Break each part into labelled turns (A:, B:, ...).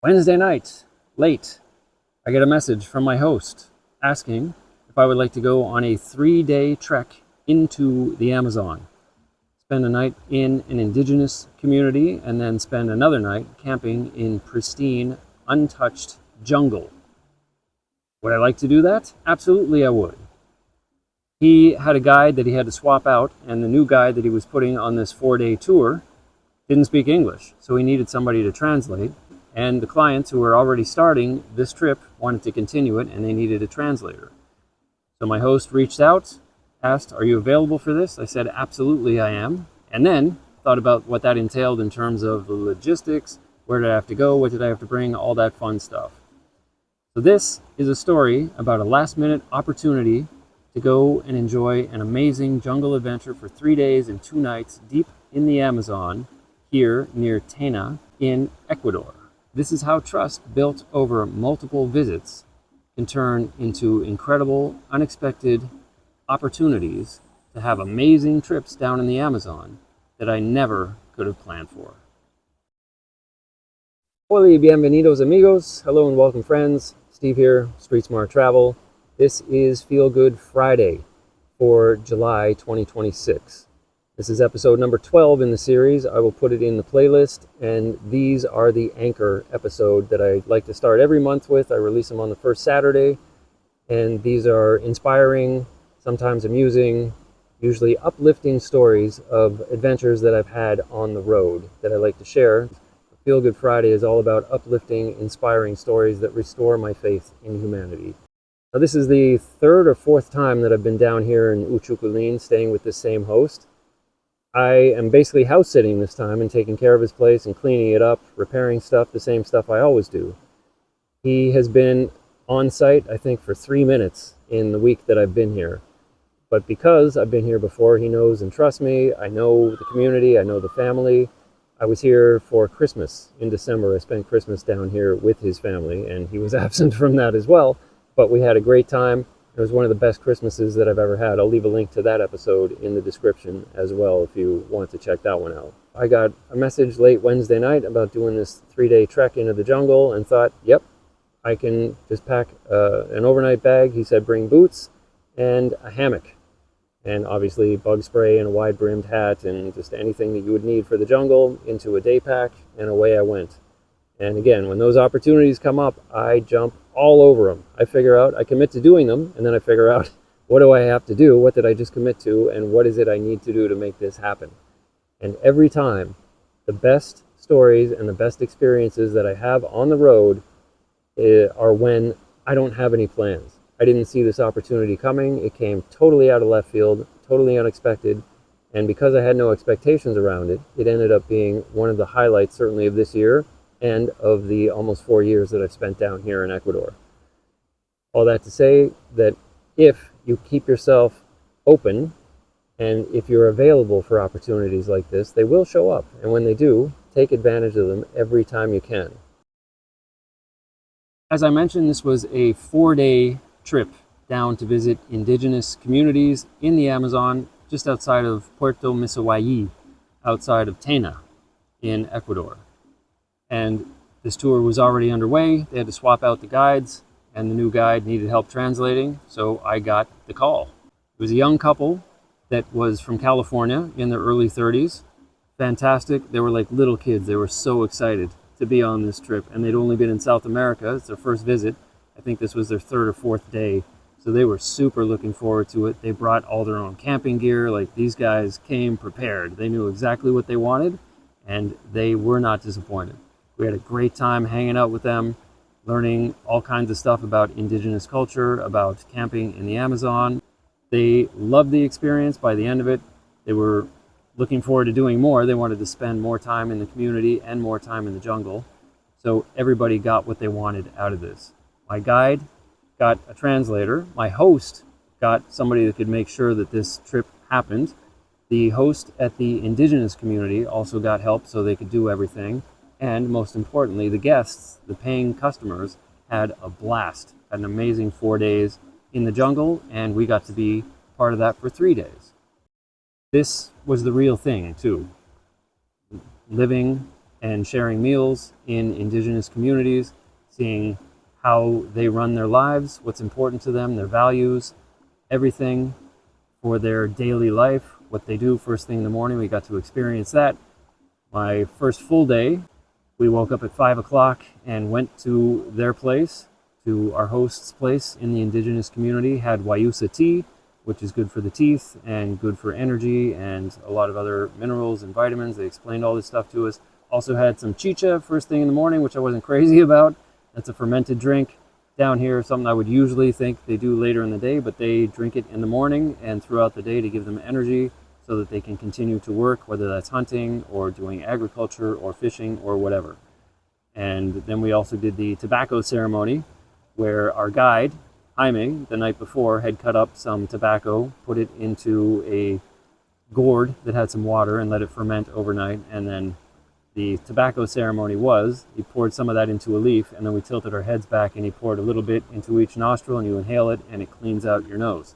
A: Wednesday night, late, I get a message from my host asking if I would like to go on a 3-day trek into the Amazon, spend a night in an indigenous community, and then spend another night camping in pristine, untouched jungle. Would I like to do that? Absolutely, I would. He had a guide that he had to swap out, and the new guide that he was putting on this 4-day tour didn't speak English, so he needed somebody to translate. And the clients who were already starting this trip wanted to continue it, and they needed a translator. So my host reached out, asked, "Are you available for this?" I said, "Absolutely, I am." And then thought about what that entailed in terms of the logistics, where did I have to go, what did I have to bring, all that fun stuff. So this is a story about a last-minute opportunity to go and enjoy an amazing jungle adventure for 3 days and 2 nights deep in the Amazon here near Tena in Ecuador. This is how trust built over multiple visits can turn into incredible, unexpected opportunities to have amazing trips down in the Amazon that I never could have planned for. Hola, bienvenidos amigos. Hello and welcome friends. Steve here, Street Smart Travel. This is Feel Good Friday for July 2026. This is episode number 12 in the series. I will put it in the playlist, and these are the anchor episode that I like to start every month with. I release them on the first Saturday, and these are inspiring, sometimes amusing, usually uplifting stories of adventures that I've had on the road that I like to share. Feel Good Friday is all about uplifting, inspiring stories that restore my faith in humanity. Now, this is the third or fourth time that I've been down here in Uchucullín staying with the same host. I am basically house sitting this time and taking care of his place and cleaning it up, repairing stuff, the same stuff I always do. He has been on site, I think, for 3 minutes in the week that I've been here. But because I've been here before, he knows and trusts me. I know the community, I know the family. I was here for Christmas in December. I spent Christmas down here with his family, and he was absent from that as well. But we had a great time. It was one of the best Christmases that I've ever had. I'll leave a link to that episode in the description as well if you want to check that one out. I got a message late Wednesday night about doing this 3-day trek into the jungle and thought, yep, I can just pack an overnight bag. He said bring boots and a hammock and obviously bug spray and a wide-brimmed hat and just anything that you would need for the jungle into a day pack, and away I went. And again, when those opportunities come up, I jump all over them. I figure out, I commit to doing them, and then I figure out, what do I have to do? What did I just commit to? And what is it I need to do to make this happen? And every time, the best stories and the best experiences that I have on the road are when I don't have any plans. I didn't see this opportunity coming. It came totally out of left field, totally unexpected. And because I had no expectations around it, it ended up being one of the highlights, certainly of this year, and of the almost 4 years that I've spent down here in Ecuador. All that to say that if you keep yourself open and if you're available for opportunities like this, they will show up. And when they do, take advantage of them every time you can. As I mentioned, this was a 4-day trip down to visit indigenous communities in the Amazon, just outside of Puerto Misahualli, outside of Tena in Ecuador. And this tour was already underway. They had to swap out the guides, and the new guide needed help translating, so I got the call. It was a young couple that was from California in their early 30s. Fantastic. They were like little kids. They were so excited to be on this trip, and they'd only been in South America. It's their first visit. I think this was their 3rd or 4th day, so they were super looking forward to it. They brought all their own camping gear. Like, these guys came prepared. They knew exactly what they wanted, and they were not disappointed. We had a great time hanging out with them, learning all kinds of stuff about indigenous culture, about camping in the Amazon. They loved the experience. By the end of it, they were looking forward to doing more. They wanted to spend more time in the community and more time in the jungle. So everybody got what they wanted out of this. My guide got a translator. My host got somebody that could make sure that this trip happened. The host at the indigenous community also got help so they could do everything. And most importantly, the guests, the paying customers, had a blast. Had an amazing 4 days in the jungle, and we got to be part of that for 3 days. This was the real thing, too. Living and sharing meals in indigenous communities, seeing how they run their lives, what's important to them, their values, everything for their daily life, what they do first thing in the morning. We got to experience that. My first full day, we woke up at 5 o'clock and went to their place, to our host's place in the indigenous community, had Wayusa tea, which is good for the teeth and good for energy and a lot of other minerals and vitamins. They explained all this stuff to us. Also had some chicha first thing in the morning, which I wasn't crazy about. That's a fermented drink down here, something I would usually think they do later in the day, but they drink it in the morning and throughout the day to give them energy so that they can continue to work, whether that's hunting or doing agriculture or fishing or whatever. And then we also did the tobacco ceremony, where our guide, Jaime, the night before, had cut up some tobacco, put it into a gourd that had some water and let it ferment overnight. And then the tobacco ceremony was, he poured some of that into a leaf, and then we tilted our heads back and he poured a little bit into each nostril and you inhale it and it cleans out your nose.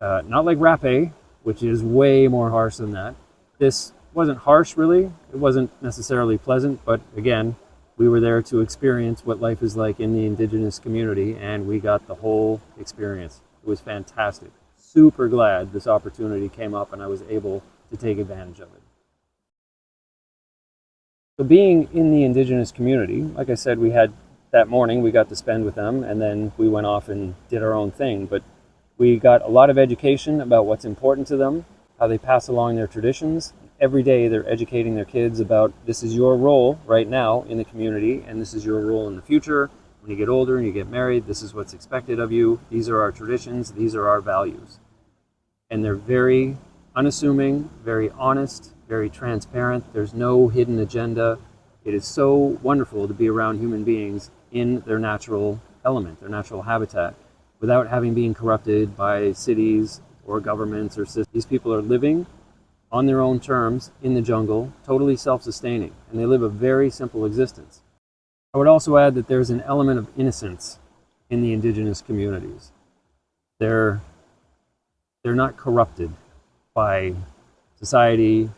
A: Not like rapé, which is way more harsh than that. This wasn't harsh really, it wasn't necessarily pleasant, but again, we were there to experience what life is like in the indigenous community, and we got the whole experience. It was fantastic. Super glad this opportunity came up and I was able to take advantage of it. So being in the indigenous community, like I said, we had that morning we got to spend with them, and then we went off and did our own thing. But we got a lot of education about what's important to them, how they pass along their traditions. Every day they're educating their kids about this is your role right now in the community, and this is your role in the future. When you get older and you get married, this is what's expected of you. These are our traditions. These are our values. And they're very unassuming, very honest, very transparent. There's no hidden agenda. It is so wonderful to be around human beings in their natural element, their natural habitat, without having been corrupted by cities or governments or systems. These people are living on their own terms in the jungle, totally self-sustaining, and they live a very simple existence. I would also add that there's an element of innocence in the indigenous communities. They're not corrupted by society,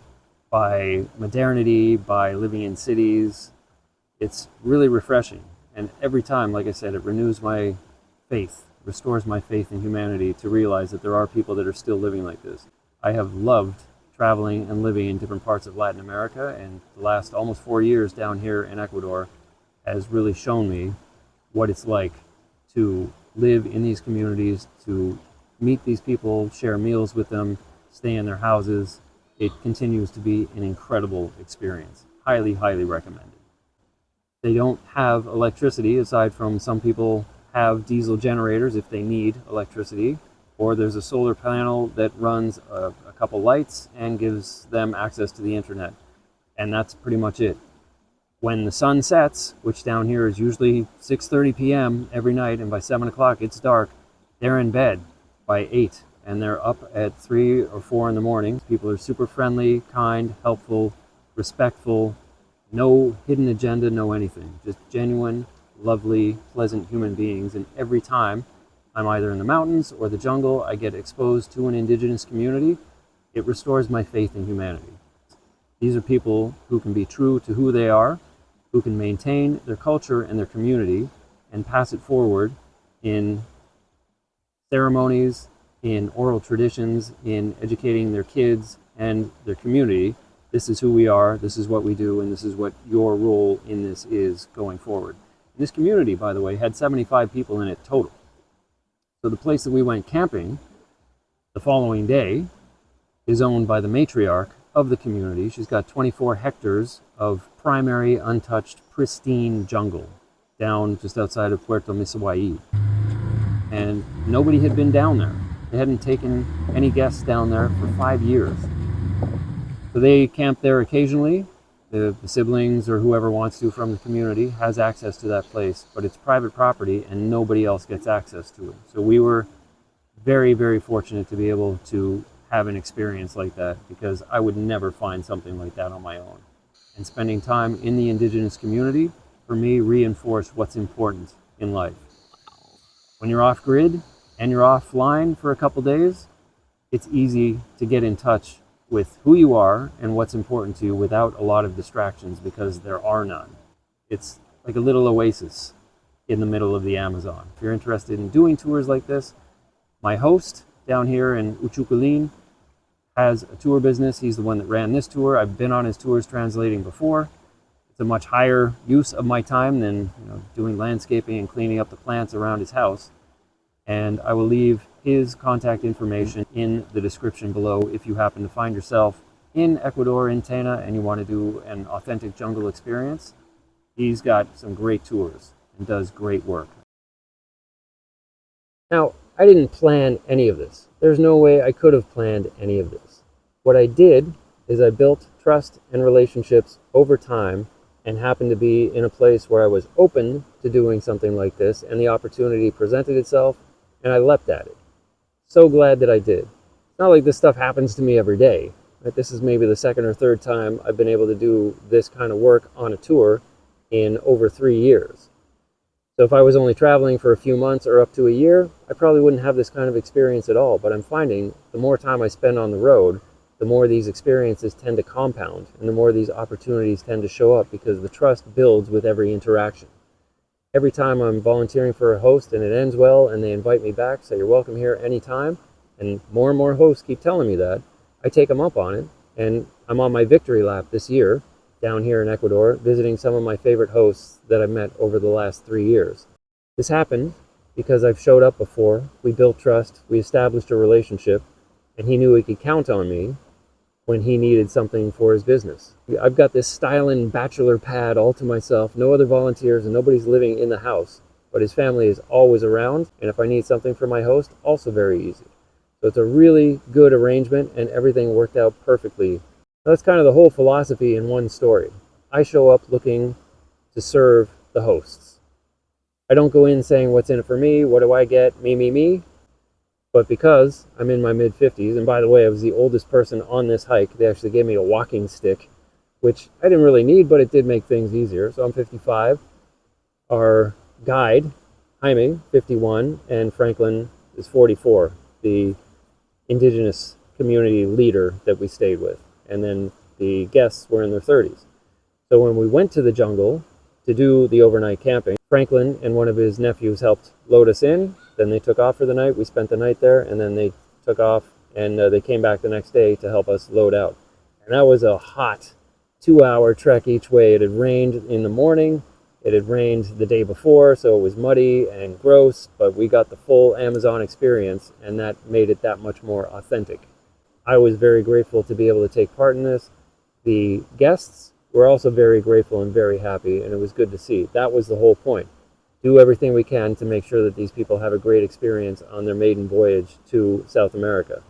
A: by modernity, by living in cities. It's really refreshing, and every time, like I said, it renews my faith, restores my faith in humanity to realize that there are people that are still living like this. I have loved traveling and living in different parts of Latin America, and the last almost 4 years down here in Ecuador has really shown me what it's like to live in these communities, to meet these people, share meals with them, stay in their houses. It continues to be an incredible experience. Highly, highly recommended. They don't have electricity, aside from some people have diesel generators if they need electricity, or there's a solar panel that runs a couple lights and gives them access to the internet. And that's pretty much it. When the sun sets, which down here is usually 6:30 p.m. every night, and by 7 o'clock it's dark, they're in bed by 8, and they're up at 3 or 4 in the morning. People are super friendly, kind, helpful, respectful, no hidden agenda, no anything. Just genuine, lovely, pleasant human beings. And every time I'm either in the mountains or the jungle, I get exposed to an indigenous community, it restores my faith in humanity. These are people who can be true to who they are, who can maintain their culture and their community and pass it forward in ceremonies, in oral traditions, in educating their kids and their community. This is who we are, this is what we do, and this is what your role in this is going forward. This community, by the way, had 75 people in it total. So the place that we went camping the following day is owned by the matriarch of the community. She's got 24 hectares of primary, untouched, pristine jungle down just outside of Puerto Misahualli. And nobody had been down there. They hadn't taken any guests down there for 5 years. So they camp there occasionally. The siblings or whoever wants to from the community has access to that place, but it's private property and nobody else gets access to it. So we were very, very fortunate to be able to have an experience like that, because I would never find something like that on my own. And spending time in the indigenous community, for me, reinforced what's important in life. When you're off grid and you're offline for a couple days, it's easy to get in touch with who you are and what's important to you without a lot of distractions, because there are none. It's like a little oasis in the middle of the Amazon. If you're interested in doing tours like this, my host down here in Uchucullín has a tour business. He's the one that ran this tour. I've been on his tours translating before. It's a much higher use of my time than doing landscaping and cleaning up the plants around his house. And I will leave his contact information in the description below if you happen to find yourself in Ecuador, in Tena, and you want to do an authentic jungle experience. He's got some great tours and does great work. Now, I didn't plan any of this. There's no way I could have planned any of this. What I did is I built trust and relationships over time and happened to be in a place where I was open to doing something like this, and the opportunity presented itself, and I leapt at it. So glad that I did. It's not like this stuff happens to me every day. Right? This is maybe the second or third time I've been able to do this kind of work on a tour in over 3 years. So if I was only traveling for a few months or up to a year, I probably wouldn't have this kind of experience at all. But I'm finding the more time I spend on the road, the more these experiences tend to compound and the more these opportunities tend to show up, because the trust builds with every interaction. Every time I'm volunteering for a host and it ends well and they invite me back, say you're welcome here anytime, and more hosts keep telling me that, I take them up on it, and I'm on my victory lap this year down here in Ecuador, visiting some of my favorite hosts that I've met over the last 3 years. This happened because I've showed up before, we built trust, we established a relationship, and he knew he could count on me when he needed something for his business. I've got this styling bachelor pad all to myself, no other volunteers, and nobody's living in the house, but his family is always around, and if I need something for my host, also very easy. So it's a really good arrangement, and everything worked out perfectly. That's kind of the whole philosophy in one story. I show up looking to serve the hosts. I don't go in saying what's in it for me, what do I get, me. But because I'm in my mid-50s, and by the way, I was the oldest person on this hike, they actually gave me a walking stick, which I didn't really need, but it did make things easier. So I'm 55. Our guide, Jaime, 51, and Franklin is 44, the indigenous community leader that we stayed with. And then the guests were in their 30s. So when we went to the jungle to do the overnight camping, Franklin and one of his nephews helped load us in. Then they took off for the night. We spent the night there, and then they took off, and they came back the next day to help us load out. And that was a hot 2-hour trek each way. It had rained in the morning. It had rained the day before, so it was muddy and gross, but we got the full Amazon experience, and that made it that much more authentic. I was very grateful to be able to take part in this. The guests were also very grateful and very happy, and it was good to see. That was the whole point. Do everything we can to make sure that these people have a great experience on their maiden voyage to South America.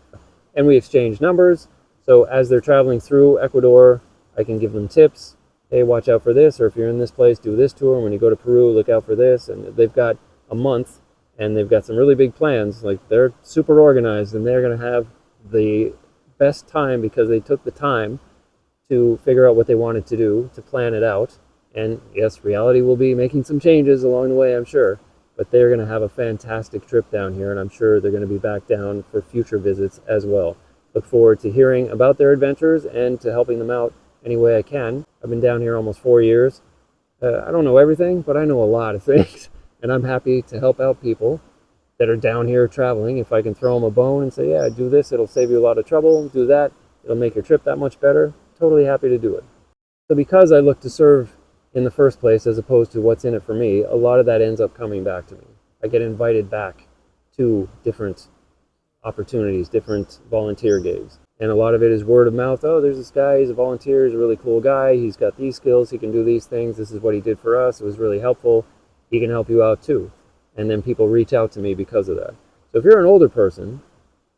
A: And we exchange numbers, so as they're traveling through Ecuador, I can give them tips. Hey, watch out for this, or if you're in this place, do this tour. When you go to Peru, look out for this. And they've got a month, and they've got some really big plans. Like, they're super organized, and they're going to have the best time because they took the time to figure out what they wanted to do, to plan it out. And yes, reality will be making some changes along the way, I'm sure, but they're going to have a fantastic trip down here, and I'm sure they're going to be back down for future visits as well. Look forward to hearing about their adventures and to helping them out any way I can. I've been down here almost 4 years. I don't know everything, but I know a lot of things, and I'm happy to help out people that are down here traveling. If I can throw them a bone and say, yeah, do this, it'll save you a lot of trouble, do that, it'll make your trip that much better, totally happy to do it. So because I look to serve in the first place as opposed to what's in it for me, a lot of that ends up coming back to me. I get invited back to different opportunities, different volunteer gigs. And a lot of it is word of mouth. Oh, there's this guy, he's a volunteer, he's a really cool guy, he's got these skills, he can do these things, this is what he did for us, it was really helpful, he can help you out too. And then people reach out to me because of that. So if you're an older person,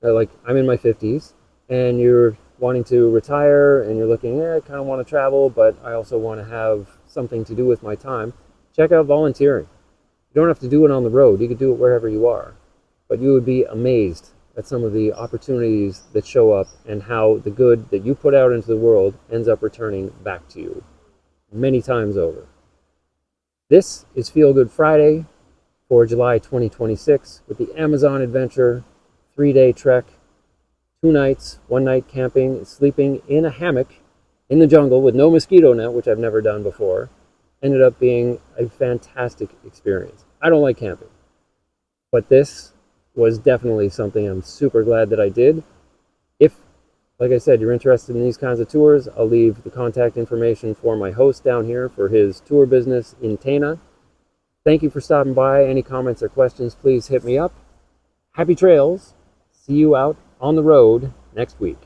A: like I'm in my 50s, and you're wanting to retire and you're looking, I kind of want to travel, but I also want to have something to do with my time, check out volunteering. You don't have to do it on the road. You could do it wherever you are. But you would be amazed at some of the opportunities that show up and how the good that you put out into the world ends up returning back to you many times over. This is Feel Good Friday for July 2026 with the Amazon Adventure 3-day trek 2 nights, 1 night camping, sleeping in a hammock in the jungle with no mosquito net, which I've never done before. Ended up being a fantastic experience. I don't like camping, but this was definitely something I'm super glad that I did. If, like I said, you're interested in these kinds of tours, I'll leave the contact information for my host down here for his tour business in Tana. Thank you for stopping by. Any comments or questions, please hit me up. Happy trails. See you out on the road next week.